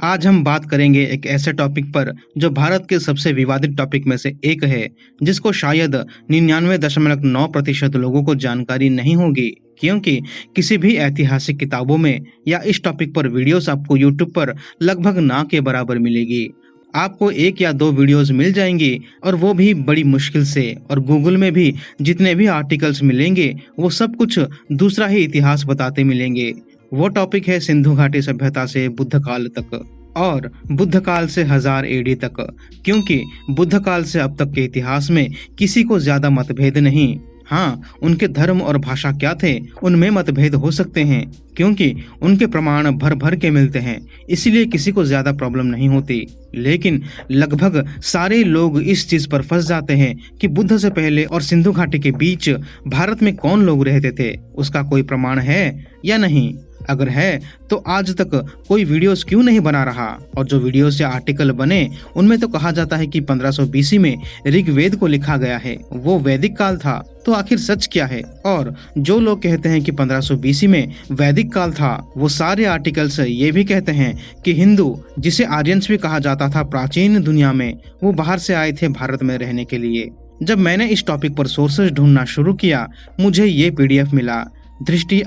आज हम बात करेंगे एक ऐसे टॉपिक पर जो भारत के सबसे विवादित टॉपिक में से एक है, जिसको शायद 99.9% लोगों को जानकारी नहीं होगी, क्योंकि किसी भी ऐतिहासिक किताबों में या इस टॉपिक पर वीडियोस आपको यूट्यूब पर लगभग ना के बराबर मिलेगी। आपको एक या दो वीडियोस मिल जाएंगी और वो भी बड़ी मुश्किल से, और गूगल में भी जितने भी आर्टिकल्स मिलेंगे वो सब कुछ दूसरा ही इतिहास बताते मिलेंगे। वो टॉपिक है सिंधु घाटी सभ्यता से बुद्ध काल तक, और बुद्ध काल से 1000 एडी तक, क्योंकि बुद्ध काल से अब तक के इतिहास में किसी को ज्यादा मतभेद नहीं। हाँ, उनके धर्म और भाषा क्या थे उनमें मतभेद हो सकते हैं, क्योंकि उनके प्रमाण भर भर के मिलते हैं, इसीलिए किसी को ज्यादा प्रॉब्लम नहीं होती। लेकिन लगभग सारे लोग इस चीज पर फंस जाते हैं कि बुद्ध से पहले और सिंधु घाटी के बीच भारत में कौन लोग रहते थे, उसका कोई प्रमाण है या नहीं। अगर है तो आज तक कोई वीडियोस क्यों नहीं बना रहा, और जो वीडियोस या आर्टिकल बने उनमें तो कहा जाता है कि 1500 बीसी में ऋग्वेद को लिखा गया है, वो वैदिक काल था। तो आखिर सच क्या है? और जो लोग कहते हैं कि 1500 बीसी में वैदिक काल था, वो सारे आर्टिकल्स ये भी कहते हैं कि हिंदू, जिसे आर्यंस भी कहा जाता था प्राचीन दुनिया में, वो बाहर से आए थे भारत में रहने के लिए। जब मैंने इस टॉपिक पर सोर्सेज ढूंढना शुरू किया, मुझे ये पीडीएफ मिला। दृष्टि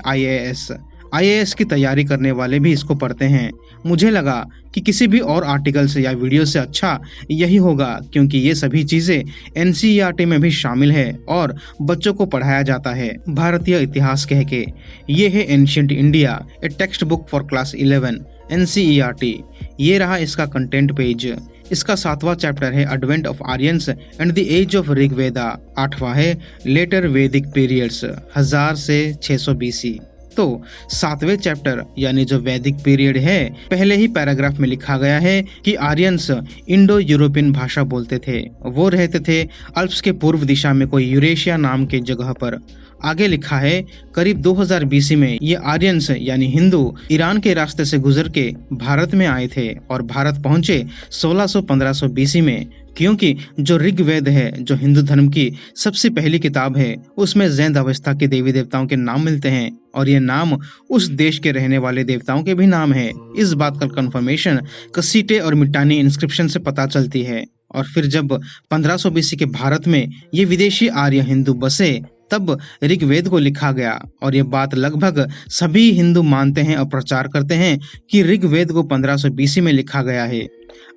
आईएएस की तैयारी करने वाले भी इसको पढ़ते हैं। मुझे लगा कि किसी भी और आर्टिकल से या वीडियो से अच्छा यही होगा, क्योंकि ये सभी चीजें एनसीईआरटी में भी शामिल है और बच्चों को पढ़ाया जाता है भारतीय इतिहास कह के। ये है ancient India, a text book for class 11 NCERT. ये रहा इसका कंटेंट पेज। इसका 7वां चैप्टर है advent of Aryans and the age of Rigveda. 8वां है लेटर वैदिक पीरियड्स 1000 से 600 बीसी। तो 7वें चैप्टर यानी जो वैदिक पीरियड है, पहले ही पैराग्राफ में लिखा गया है कि आर्यंस इंडो यूरोपियन भाषा बोलते थे। वो रहते थे अल्प्स के पूर्व दिशा में कोई यूरेशिया नाम के जगह पर। आगे लिखा है करीब 2000 बीसी में ये आर्यंस यानी हिंदू ईरान के रास्ते से गुजर के भारत में आए थे और भारत पहुंचे 1600-1500 बीसी में। क्योंकि जो ऋग्वेद है, जो हिंदू धर्म की सबसे पहली किताब है, उसमें जैन अवस्था के देवी देवताओं के नाम मिलते हैं, और ये नाम उस देश के रहने वाले देवताओं के भी नाम है। इस बात का कंफर्मेशन कसीटे और मिटानी इंस्क्रिप्शन से पता चलती है। और फिर जब 1500 बीसी के भारत में ये विदेशी आर्य हिंदू बसे, तब ऋग्वेद को लिखा गया। और ये बात लगभग सभी हिंदू मानते हैं और प्रचार करते हैं कि ऋग्वेद को 1500 बीसी में लिखा गया है।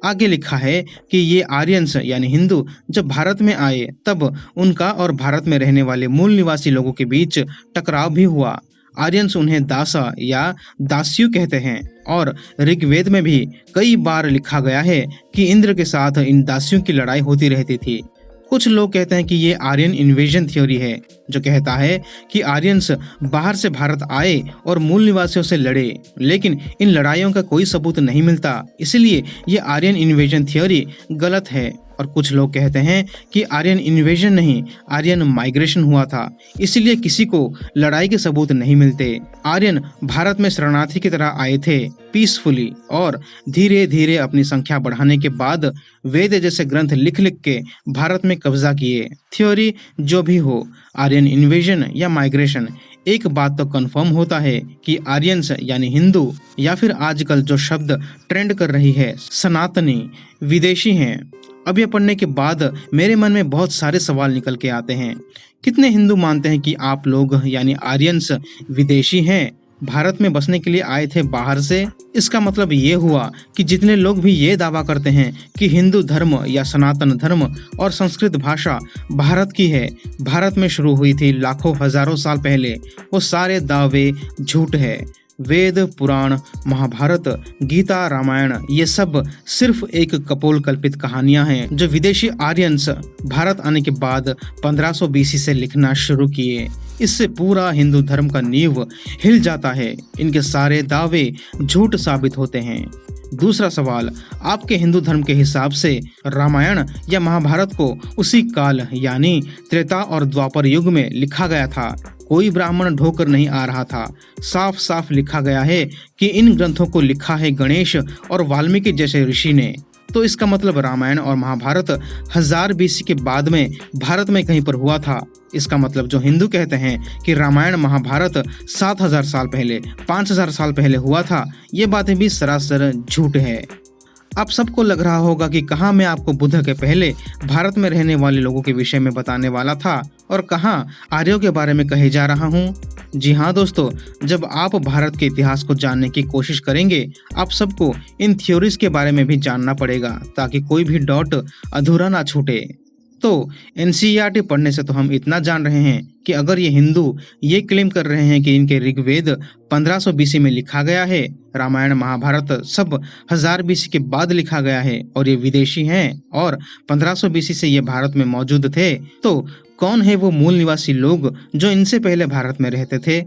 आगे लिखा है कि ये आर्यंस यानी हिंदू जब भारत में आए, तब उनका और भारत में रहने वाले मूल निवासी लोगों के बीच टकराव भी हुआ। आर्यंस उन्हें दासा या दास्यु कहते हैं, और ऋग्वेद में भी कई बार लिखा गया है कि इंद्र के साथ इन दास्यों की लड़ाई होती रहती थी। कुछ लोग कहते हैं कि ये आर्यन इन्वेजन थ्योरी है, जो कहता है कि आर्यंस बाहर से भारत आए और मूल निवासियों से लड़े, लेकिन इन लड़ाइयों का कोई सबूत नहीं मिलता, इसलिए ये आर्यन इन्वेजन थ्योरी गलत है। और कुछ लोग कहते हैं कि आर्यन इन्वेजन नहीं, आर्यन माइग्रेशन हुआ था, इसलिए किसी को लड़ाई के सबूत नहीं मिलते। आर्यन भारत में शरणार्थी की तरह आए थे पीसफुली, और धीरे धीरे अपनी संख्या बढ़ाने के बाद वेद जैसे ग्रंथ लिख लिख के भारत में कब्जा किए। थ्योरी जो भी हो, आर्यन इन्वेजन या माइग्रेशन, एक बात तो कंफर्म होता है कि आर्यंस यानी हिंदू, या फिर आजकल जो शब्द ट्रेंड कर रही है सनातनी, विदेशी हैं। अब ये पढ़ने के बाद मेरे मन में बहुत सारे सवाल निकल के आते हैं। कितने हिंदू मानते हैं कि आप लोग यानी आर्यंस विदेशी हैं, भारत में बसने के लिए आए थे बाहर से? इसका मतलब ये हुआ कि जितने लोग भी ये दावा करते हैं कि हिंदू धर्म या सनातन धर्म और संस्कृत भाषा भारत की है, भारत में शुरू हुई थी लाखों हजारों साल पहले, वो सारे दावे झूठ है। वेद, पुराण, महाभारत, गीता, रामायण, ये सब सिर्फ एक कपोल कल्पित कहानियां हैं जो विदेशी आर्यंस भारत आने के बाद 1500 बीसी से लिखना शुरू किए। इससे पूरा हिंदू धर्म का नींव हिल जाता है। इनके सारे दावे झूठ साबित होते हैं। दूसरा सवाल, आपके हिंदू धर्म के हिसाब से रामायण या महाभारत को उसी काल यानी त्रेता और द्वापर युग में लिखा गया था। कोई ब्राह्मण ढोकर नहीं आ रहा था। साफ साफ लिखा गया है कि इन ग्रंथों को लिखा है गणेश और वाल्मीकि जैसे ऋषि ने। तो इसका मतलब रामायण और महाभारत 1000 बीसी के बाद में भारत में कहीं पर हुआ था। इसका मतलब जो हिंदू कहते हैं कि रामायण महाभारत 7000 साल पहले, 5000 साल पहले हुआ था, ये बातें भी सरासर झूठ है। आप सबको लग रहा होगा कि कहाँ मैं आपको बुद्ध के पहले भारत में रहने वाले लोगों के विषय में बताने वाला था और कहाँ आर्यों के बारे में कहे जा रहा हूँ। जी हाँ दोस्तों, जब आप भारत के इतिहास को जानने की कोशिश करेंगे, आप सबको इन थ्योरीज के बारे में भी जानना पड़ेगा ताकि कोई भी डॉट अधूरा ना छूटे। तो एनसीईआरटी पढ़ने से तो हम इतना जान रहे हैं कि अगर ये हिंदू ये क्लेम कर रहे हैं कि इनके ऋग्वेद 1500 बीसी में लिखा गया है, रामायण महाभारत सब 1000 बीसी के बाद लिखा गया है और ये विदेशी हैं और 1500 बीसी से ये भारत में मौजूद थे, तो कौन है वो मूल निवासी लोग जो इनसे पहले भारत में रहते थे?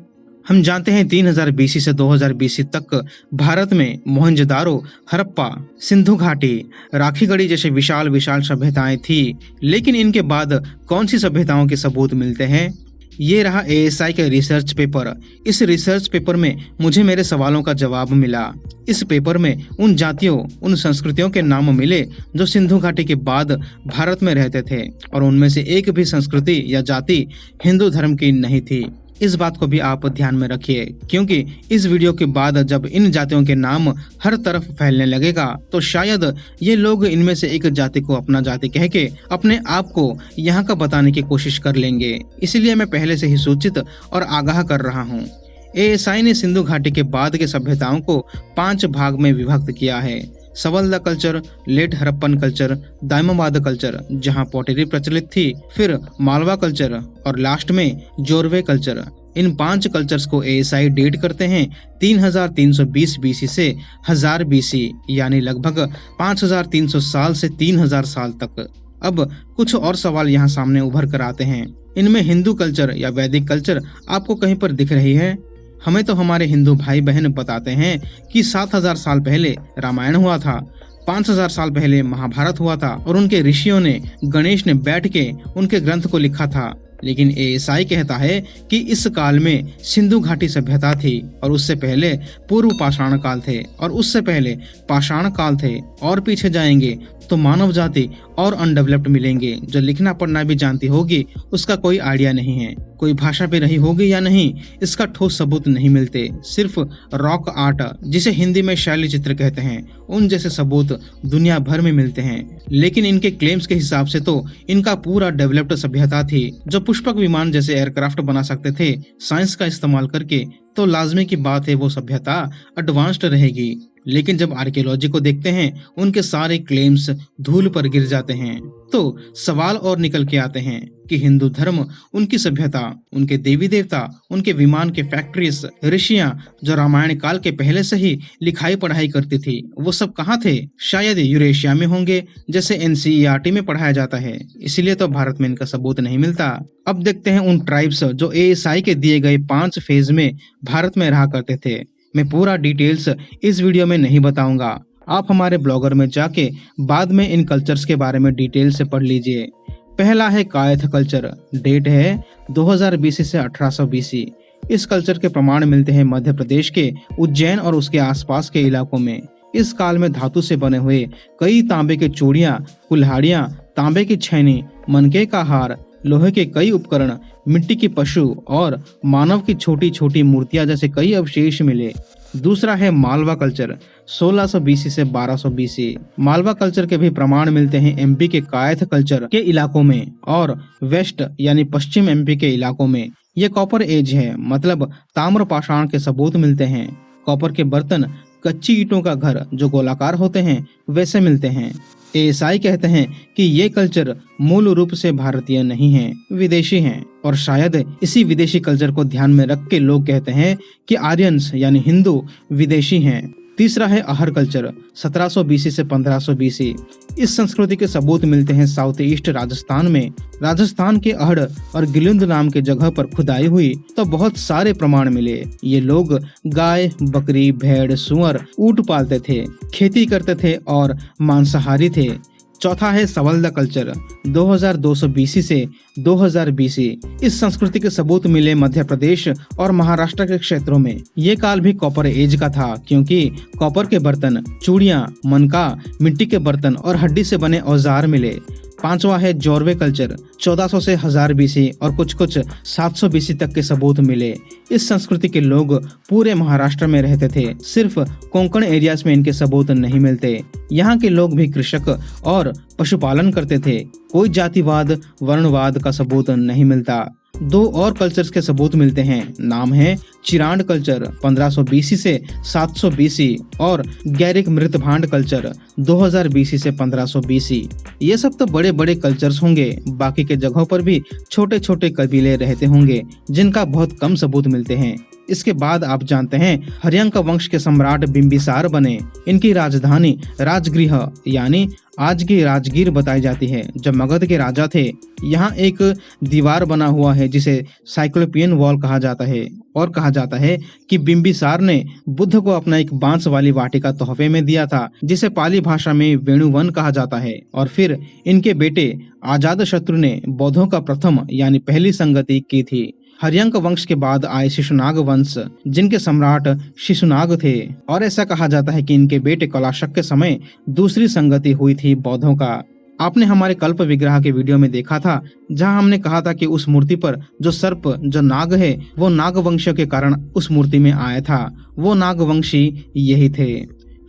हम जानते हैं 3000 बीसी से 2000 बीसी तक भारत में मोहनजोदारो, हड़प्पा, सिंधु घाटी, राखीगढ़ी जैसे विशाल विशाल सभ्यताएं थी। लेकिन इनके बाद कौन सी सभ्यताओं के सबूत मिलते हैं? ये रहा एएसआई का रिसर्च पेपर। इस रिसर्च पेपर में मुझे मेरे सवालों का जवाब मिला। इस पेपर में उन जातियों, उन संस्कृतियों के नाम मिले जो सिंधु घाटी के बाद भारत में रहते थे और उनमें से एक भी संस्कृति या जाति हिंदू धर्म की नहीं थी। इस बात को भी आप ध्यान में रखिए, क्योंकि इस वीडियो के बाद जब इन जातियों के नाम हर तरफ फैलने लगेगा तो शायद ये लोग इनमें से एक जाति को अपना जाति कह के अपने आप को यहाँ का बताने की कोशिश कर लेंगे। इसलिए मैं पहले से ही सूचित और आगाह कर रहा हूँ। एएसआई ने सिंधु घाटी के बाद के सभ्यताओं को 5 भाग में विभक्त किया है। Savalda culture, late Harappan culture, Daimabad culture जहां पोटरी प्रचलित थी, फिर मालवा कल्चर और लास्ट में जोरवे कल्चर। इन 5 कल्चर्स को एएसआई डेट करते हैं 3320 बीसी से 1000 बीसी, यानी लगभग 5300 साल से 3000 साल तक। अब कुछ और सवाल यहाँ सामने उभर कर आते हैं। इनमें हिंदू कल्चर या वैदिक कल्चर आपको कहीं पर दिख रही है? हमें तो हमारे हिंदू भाई बहन बताते हैं कि 7000 साल पहले रामायण हुआ था, 5000 साल पहले महाभारत हुआ था और उनके ऋषियों ने, गणेश ने बैठ के उनके ग्रंथ को लिखा था। लेकिन एएसआई कहता है कि इस काल में सिंधु घाटी सभ्यता थी और उससे पहले पूर्व पाषाण काल थे और उससे पहले पाषाण काल थे और पीछे जाएंगे तो मानव जाति और अनडेवलप्ड मिलेंगे जो लिखना पढ़ना भी जानती होगी, उसका कोई आइडिया नहीं है। कोई भाषा पे रही होगी या नहीं, इसका ठोस सबूत नहीं मिलते। सिर्फ रॉक आर्ट, जिसे हिंदी में शैली चित्र कहते हैं, उन जैसे सबूत दुनिया भर में मिलते हैं। लेकिन इनके क्लेम्स के हिसाब से तो इनका पूरा डेवलप्ड सभ्यता थी जो पुष्पक विमान जैसे एयरक्राफ्ट बना सकते थे साइंस का इस्तेमाल करके, तो लाजमी की बात है वो सभ्यता एडवांस्ड रहेगी। लेकिन जब आर्कियोलॉजी को देखते हैं, उनके सारे क्लेम्स धूल पर गिर जाते हैं। तो सवाल और निकल के आते हैं कि हिंदू धर्म, उनकी सभ्यता, उनके देवी देवता, उनके विमान के फैक्ट्रीज, ऋषियां जो रामायण काल के पहले से ही लिखाई पढ़ाई करती थी, वो सब कहाँ थे? शायद यूरेशिया में होंगे, जैसे एनसीईआरटी में पढ़ाया जाता है। इसलिए तो भारत में इनका सबूत नहीं मिलता। अब देखते हैं उन ट्राइब्स जो एएसआई के दिए गए 5 फेज में भारत में रहा करते थे। मैं पूरा डिटेल्स इस वीडियो में नहीं बताऊंगा, आप हमारे ब्लॉगर में जाके बाद में इन कल्चर्स के बारे में डिटेल से पढ़ लीजिए। पहला है कायथ कल्चर, डेट है 2000 बीसी से 1800 बीसी। इस कल्चर के प्रमाण मिलते हैं मध्य प्रदेश के उज्जैन और उसके आसपास के इलाकों में। इस काल में धातु से बने हुए कई तांबे के चूड़ियां, कुल्हाड़ियां, तांबे की छैनी, मनके का हार, लोहे के कई उपकरण, मिट्टी के पशु और मानव की छोटी छोटी मूर्तियां जैसे कई अवशेष मिले। दूसरा है मालवा कल्चर, 1600 बीसी से 1200 बीसी। मालवा कल्चर के भी प्रमाण मिलते हैं एमपी के कायथ कल्चर के इलाकों में और वेस्ट यानी पश्चिम एमपी के इलाकों में। ये कॉपर एज है, मतलब ताम्र पाषाण के सबूत मिलते हैं। कॉपर के बर्तन, कच्ची ईंटों का घर जो गोलाकार होते हैं, वैसे मिलते हैं। एएसआई कहते हैं कि ये कल्चर मूल रूप से भारतीय नहीं है, विदेशी हैं और शायद इसी विदेशी कल्चर को ध्यान में रख के लोग कहते हैं कि आर्यंस यानी हिंदू विदेशी हैं। तीसरा है अहर कल्चर, 1700 बीसी से 1500 बीसी। इस संस्कृति के सबूत मिलते हैं साउथ ईस्ट राजस्थान में। राजस्थान के अहड़ और गिलिंद नाम के जगह पर खुदाई हुई तो बहुत सारे प्रमाण मिले। ये लोग गाय, बकरी, भेड़, सुअर, ऊंट पालते थे, खेती करते थे और मांसाहारी थे। चौथा है सवल्दा कल्चर 2200 बीसी से 2000 बीसी। इस संस्कृति के सबूत मिले मध्य प्रदेश और महाराष्ट्र के क्षेत्रों में। ये काल भी कॉपर एज का था क्योंकि कॉपर के बर्तन, चूड़ियां, मनका, मिट्टी के बर्तन और हड्डी से बने औजार मिले। पांचवा है जोरवे कल्चर 1400 से 1000 बीसी और कुछ 700 बीसी तक के सबूत मिले। इस संस्कृति के लोग पूरे महाराष्ट्र में रहते थे, सिर्फ कोंकण एरियाज में इनके सबूत नहीं मिलते। यहाँ के लोग भी कृषक और पशुपालन करते थे। कोई जातिवाद, वर्णवाद का सबूत नहीं मिलता। दो और कल्चर्स के सबूत मिलते हैं। नाम है चिरांड कल्चर 1500 बीसी से 700 बीसी और गैरिक मृतभांड कल्चर 2000 बीसी से 1500 बीसी। ये सब तो बड़े बड़े कल्चर्स होंगे, बाकी के जगहों पर भी छोटे छोटे कबीले रहते होंगे जिनका बहुत कम सबूत मिलते हैं। इसके बाद आप जानते हैं हर्यंक वंश के सम्राट बिंबिसार बने। इनकी राजधानी राजगृह यानी आज की राजगीर बताई जाती है। जब मगध के राजा थे, यहाँ एक दीवार बना हुआ है जिसे साइक्लोपियन वॉल कहा जाता है। और कहा जाता है कि बिंबिसार ने बुद्ध को अपना एक बांस वाली वाटिका तोहफे में दिया था, जिसे पाली भाषा में वेणुवन कहा जाता है। और फिर इनके बेटे अजातशत्रु ने बौद्धों का प्रथम यानी पहली संगति की थी। हर्यंक वंश के बाद आए शिशुनाग वंश, जिनके सम्राट शिशुनाग थे। और ऐसा कहा जाता है कि इनके बेटे कलाशक के समय दूसरी संगति हुई थी बौद्धों का। आपने हमारे कल्प विग्रह के वीडियो में देखा था, जहां हमने कहा था कि उस मूर्ति पर जो सर्प, जो नाग है, वो नागवंशियों के कारण उस मूर्ति में आया था। वो नागवंशी यही थे।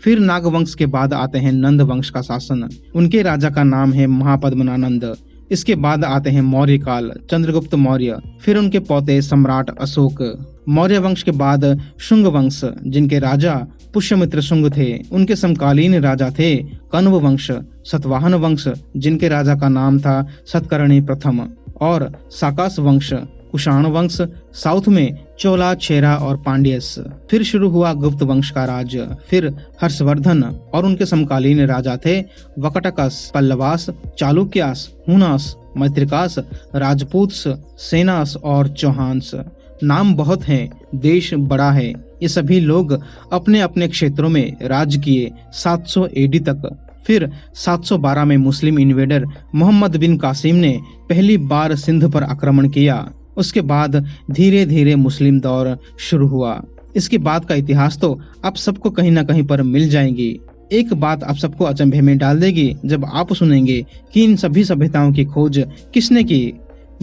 फिर नागवंश के बाद आते हैं नंद वंश का शासन। उनके राजा का नाम है महापद्मनानंद। इसके बाद आते हैं मौर्य काल, चंद्रगुप्त मौर्य। फिर उनके पोते सम्राट अशोक। मौर्य वंश के बाद शुंग वंश, जिनके राजा पुष्यमित्र शुंग थे। उनके समकालीन राजा थे कण्व वंश, सतवाहन वंश, जिनके राजा का नाम था सतकर्णी प्रथम, और साकास वंश, कुषाण वंश, साउथ में चोला, चेरा और पांड्यस। फिर शुरू हुआ गुप्त वंश का राज। फिर हर्षवर्धन और उनके समकालीन राजा थे वकटकस, पल्लवास, चालुक्यास, हुनास, मैत्रिकास, राजपूतस, सेनास और चौहानस। नाम बहुत हैं, देश बड़ा है। ये सभी लोग अपने अपने क्षेत्रों में राज किए 700 एडी तक। फिर 712 में मुस्लिम इन्वेडर मोहम्मद बिन कासिम ने पहली बार सिंध पर आक्रमण किया। उसके बाद धीरे धीरे मुस्लिम दौर शुरू हुआ। इसके बाद का इतिहास तो आप सबको कहीं ना कहीं पर मिल जाएगी। एक बात आप सबको अचंभे में डाल देगी जब आप सुनेंगे कि इन सभी सभ्यताओं की खोज किसने की।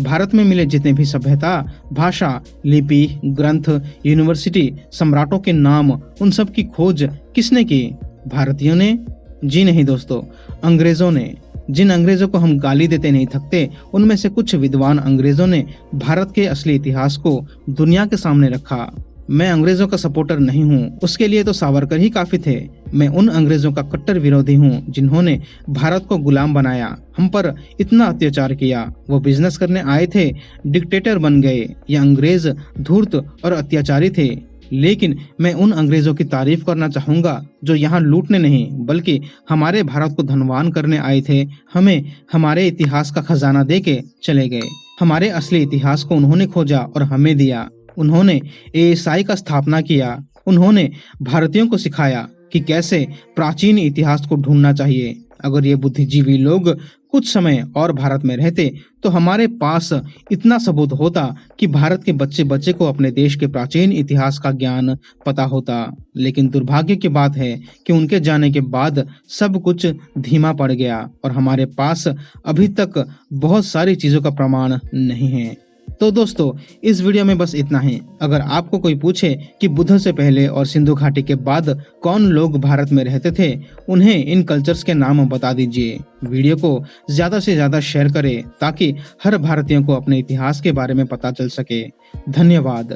भारत में मिले जितने भी सभ्यता, भाषा, लिपि, ग्रंथ, यूनिवर्सिटी, सम्राटों के नाम, उन सब की खोज किसने की? भारतीयों ने? जी नहीं दोस्तों, अंग्रेजों ने। जिन अंग्रेजों को हम गाली देते नहीं थकते, उनमें से कुछ विद्वान अंग्रेजों ने भारत के असली इतिहास को दुनिया के सामने रखा। मैं अंग्रेजों का सपोर्टर नहीं हूँ, उसके लिए तो सावरकर ही काफी थे। मैं उन अंग्रेजों का कट्टर विरोधी हूँ जिन्होंने भारत को गुलाम बनाया, हम पर इतना अत्याचार किया। वो बिजनेस करने आए थे, डिक्टेटर बन गए। ये अंग्रेज धूर्त और अत्याचारी थे। लेकिन मैं उन अंग्रेजों की तारीफ करना चाहूंगा जो यहाँ लूटने नहीं बल्कि हमारे भारत को धनवान करने आए थे। हमें हमारे इतिहास का खजाना दे के चले गए। हमारे असली इतिहास को उन्होंने खोजा और हमें दिया। उन्होंने एएसआई का स्थापना किया। उन्होंने भारतीयों को सिखाया कि कैसे प्राचीन इतिहास को ढूंढना चाहिए। अगर ये बुद्धिजीवी लोग कुछ समय और भारत में रहते तो हमारे पास इतना सबूत होता कि भारत के बच्चे बच्चे को अपने देश के प्राचीन इतिहास का ज्ञान पता होता। लेकिन दुर्भाग्य की बात है कि उनके जाने के बाद सब कुछ धीमा पड़ गया और हमारे पास अभी तक बहुत सारी चीजों का प्रमाण नहीं है। तो दोस्तों, इस वीडियो में बस इतना ही। अगर आपको कोई पूछे कि बुद्ध से पहले और सिंधु घाटी के बाद कौन लोग भारत में रहते थे, उन्हें इन कल्चर्स के नाम बता दीजिए। वीडियो को ज्यादा से ज्यादा शेयर करें ताकि हर भारतीय को अपने इतिहास के बारे में पता चल सके। धन्यवाद।